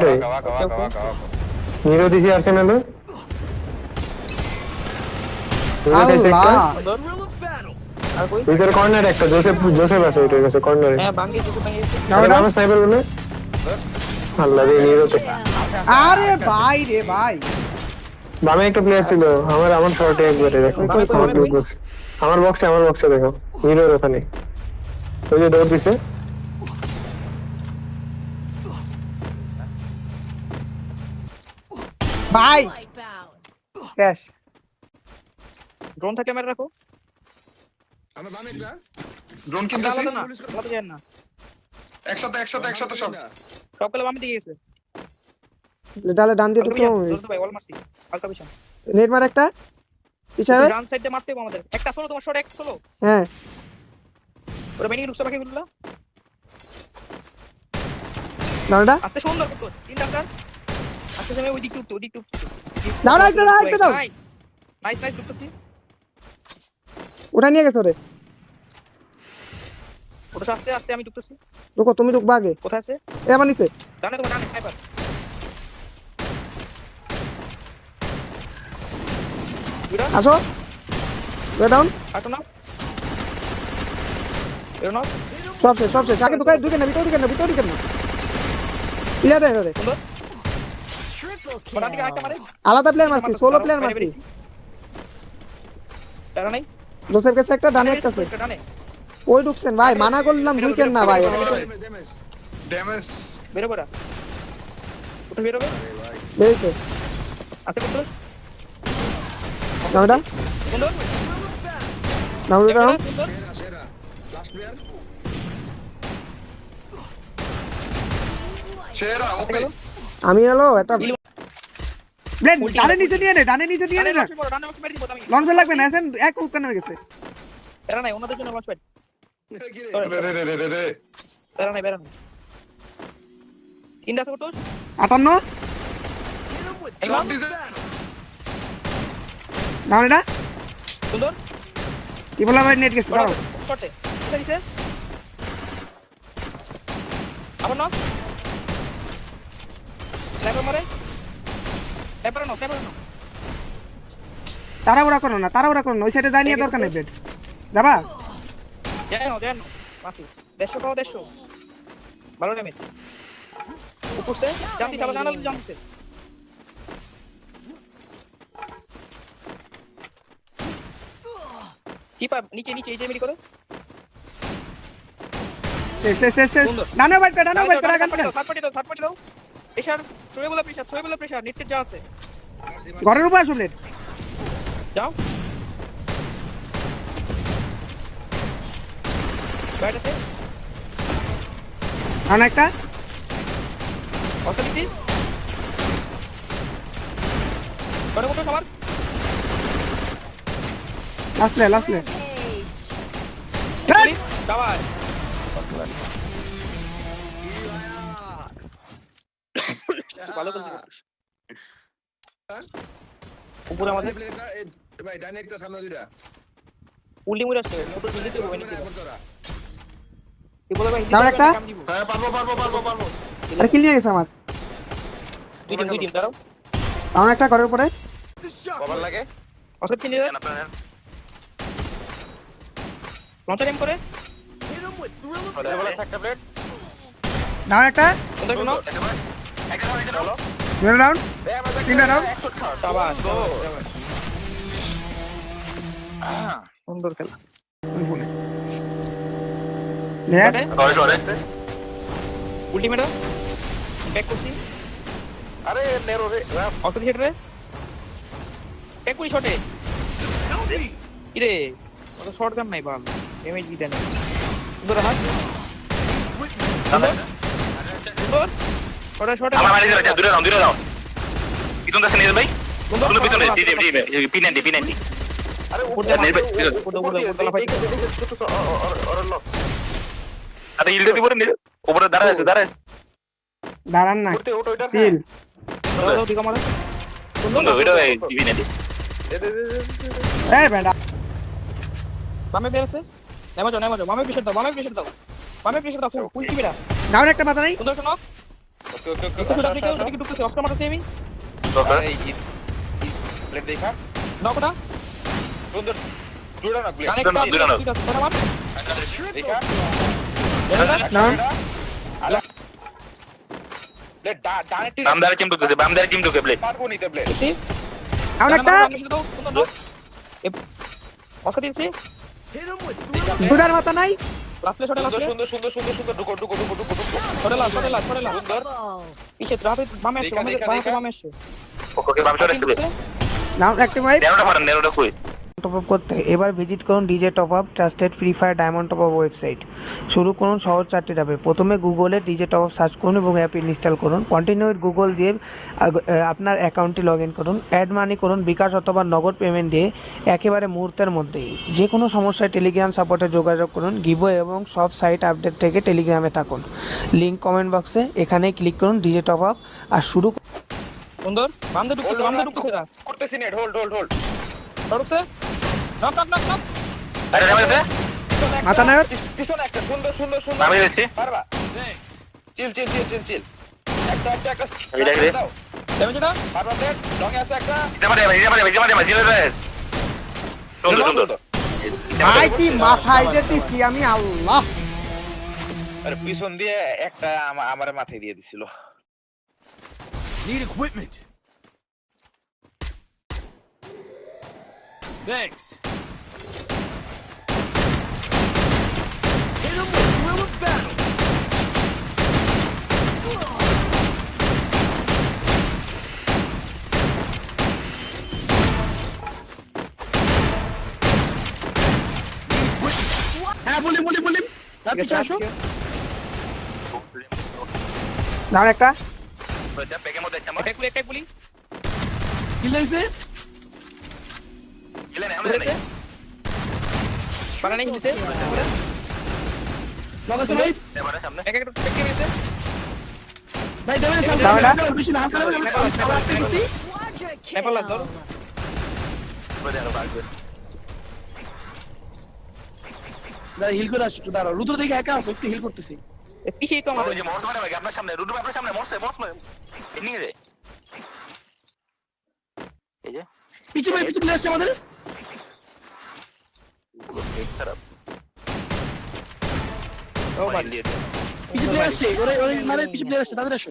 একটাই নিরো দিছি আর্সেনালে ভিতরে কর্নার একটা জোসেফ আছে ওইটার কাছে কর্নারে। হ্যাঁ ভাঙি দুটো ভাঙি আমার স্নাইপার বলে আল্লাহ রে নিরোতে। আরে ভাই রে ভাই বামে একটা প্লেয়ার ছিল আমার শর্টে একবারে দেখো আমার বক্সে দেখো নিরোর ওখানে ওই যে দৌড় দিছে। ভাই ক্যাশ ড্রোন থাকে মেরে রাখো আমার বামে একটা ড্রোন কিনতেছি না আলাদা যায় না একসাথে সব সবগুলো বামে দিকে গেছে ডালে ডান দিয়ে ঢুকলো ভাই ওয়াল মারছি আলকা বিশন নেট মার একটা পিছাবে ডান সাইডে মারতে হবে আমাদের একটা সোলো তোমার শট এক সোলো হ্যাঁ ওরা বেনি ঢুকছে বাকিগুলো ডানটা আস্তে সুন্দর করতো তিনটা স্যার আস্তে যাবে ওই দিক টুকতো দাও একটা দাও নাইস ঢুকতেছি ওটা নিয়ে গেছে রে ওটা আস্তে আমি ঢুকতেছি রুকো তুমি ঢুকবা আগে কোথায় আছে এ আমার নিচে ডানে তোমার ডানে স্নাইপার আসো গো ডাউন আটো না এর না সব শেষ আগে ঢুকে না ভিতরে ঢুকে না ইয়া দে রে সুন্দর ওটা দিকে একটা মারে আলাদা প্লেয়ার মারছি সোলো প্লেয়ার মারছি তারা নাই জোসেফ কাছে একটা ডানে একটা আছে ডানে ওই ঢুকছেন ভাই মানা করলাম ঢুকেন না ভাই ড্যামেজ বেরো বড়া ওটা বেরোবে বেরিয়েছে আস্তে করতে নাওটা সুন্দর নাওটা সুন্দর সেরা লাস্ট প্লেয়ার সেরা ওকে আমি এলো এটা ব্লেড ডানে নিচে নিয়ে নে ডানে না ডানে মাছ মেরে দিব আমি লং ফেল লাগবে না এখন এক উকান হয়ে গেছে এরা নাই ওনাদের জন্য মাছ ফাইট রে এরা নাই বেরা নাই তিনটা আছে কোটস 58 শট দিছে নাওটা সুন্দর কি বলা ভাই নেট গেছে দাঁড়াও শটে কোথায় দিছে আবার না স্নাইপার মারে স্নাইপার না তাড়াহুড়া করো না ওই সাইডে যাই নিয়ে দরকার নেই ব্লেড যাবা দেন মাসি 150 পাও 150 ভালো ড্যামেজ উপরতে জাম্পি চালা জানাল জাম্পছে কি পা নিচে এই যে মেরি করে শেষ ডানে বাইট করে আগান থার্ড পার্টি দাও প্রেসার ছয় প্রেসার নেটে যা আছে ঘরের উপর আসো ব্লেড যাও বাইট আছে ডানে একটা অসলিটি করে মতো সবার লাস্ট প্লে সবাই ভালো করছিস উপরে আমাদের ভাই ডানে একটা সামনে দুইটা উল্টি মুড়ে আসছে মোটর বিলিতে হবে না কি বলে ভাই দাও একটা হ্যাঁ পারবো আর কিল নিয়ে গেছে আমার দুই টিম দাঁড়াও আমার একটা ঘরের উপরে কভার লাগে অসব চিনি রে লঞ্চার এম করে একটা প্লেট দাও একটা সুন্দর কোনো একটা হলো দুটো ডাউন তিনটা ডাউন শাবাশ সুন্দর খেলা নেট উল্টিমেট ব্যাক করছি আরে নেরো রে অটো হেড রে এক কুড়ি শটে কি রে ওটা শর্ট গান নাই বাল ড্যামেজ দিতে নেই সুন্দর হাত সুন্দর শটে আমার মারি দিরা দূরে নাও পিছন দাসে নিয়ে ভাই কোন পিছনে পি90 আরে উপরে আরে ইলদে দিবরে নি উপরে দাঁড়ায় আছে দাঁড়ান না ওটা চিল দাও দিগা মারা সুন্দর ভিডিও পি90 এই বেটা বামে বেরছে নামা যাও বামে প্রেসার দাও ফুল কি বেরা ডাউন একটা মাথা নাই সুন্দর শোনো ওকে ওকে ওকে একটু ছোট দিকে ওদিকে ঢুকতেছে অস্ত্র মারতেছি আমি ওকে এই প্লেট দেখা নকটা সুন্দর জুড়া না প্লেট কানেক্ট দুটো, দুটো। দুটো ছোট মার দেখা ডাউন প্লেট ডানে টিম বাম ধারে টিম ঢুকেছে বাম ধারে টিম ঢুকে প্লেট পারবো নিতে প্লেট ডাউন একটা অস্ত্র দিয়েছি দুটার মাথা নাই লাস্ট প্লে শটে লাস্ট প্লে সুন্দর সুন্দর সুন্দর সুন্দর ঢুকো ঢুকো ঢুকো ঢুকো ঢুকো শটে লাস্ট সুন্দর পিছে রাতে বামে আসছে বামে আসছে ওকে বাম চলে আসবে ডাউন অ্যাক্টিভাইট নেরোটা পারেন নেরোটা কই টপ আপ করতে এবার ভিজিট করুন DJ top up trusted free fire diamond top up website. শুরু করুন সহজ 4টি ধাপে। প্রথমে গুগলে ডিজে টপ আপ সার্চ করুন এবং অ্যাপ ইনস্টল করুন। কন্টিনিউ উইথ গুগল দিয়ে আপনার অ্যাকাউন্টটি লগ ইন করুন। অ্যাড মানি করুন বিকাশ অথবা নগদ পেমেন্ট দিয়ে একেবারে মুহূর্তের মধ্যেই। যে কোনো সমস্যায় টেলিগ্রাম সাপোর্টে যোগাযোগ করুন। গিভওয়ে এবং সব সাইট আপডেট থেকে টেলিগ্রামে থাকুন। লিঙ্ক কমেন্ট বক্সে। এখানেই ক্লিক করুন ডিজে টপ আপ আর শুরু সুন্দর বামে ঢুকতেছে না করতেছি নেট হোল্ড হোল্ড হোল্ড ঢুকছে নক নক নক নক আরে যাবে মাথা নাই পিছনে একটা সুন্দর সুন্দর সুন্দর আমি দেখছি পারবা চিল চিল চিল চিল চিল একটা একটা একটা এই দেখ রে। দাও ড্যামেজ এটা পারবা প্লেট লং এ আছে একটা যাবে সুন্দর সুন্দর ভাই কি মাথায় দিছি আমি আল্লাহ আরে পিছন দিয়ে একটা আমার মাথায় দিয়ে দিছিল Need equipment. Thanks. Hit him with Thrill of Battle. হ্যাঁ বলি তার পিছে আসো ডাউন একটা পেকের মধ্যে একটা মার একটা গুলি কি লাগছে গেলে না আমাদের নেই বানানে নিতে লাগাছে ভাই এবারে সামনে এক একটা পেকে নিতে ভাই দেবেন বেশি না হালকা নেপাল ধর বলে আরো বাড়বে দাঁড়া হিল করে আসি একটু দাঁড়াও রুদ্র দেখে একা আসো একটু হিল করতেছি পিছে তো আমাদের ওই যে মরস মানে ভাই আপনার সামনে রুডু আপনার সামনে মরস নিয়ে রে এই যে পিছে প্লে আসছে আমাদের খারাপ ও ভাই দিয়ে পিছে প্লে আসছে ওরে মানে পিছে প্লে আসছে তাদের আসো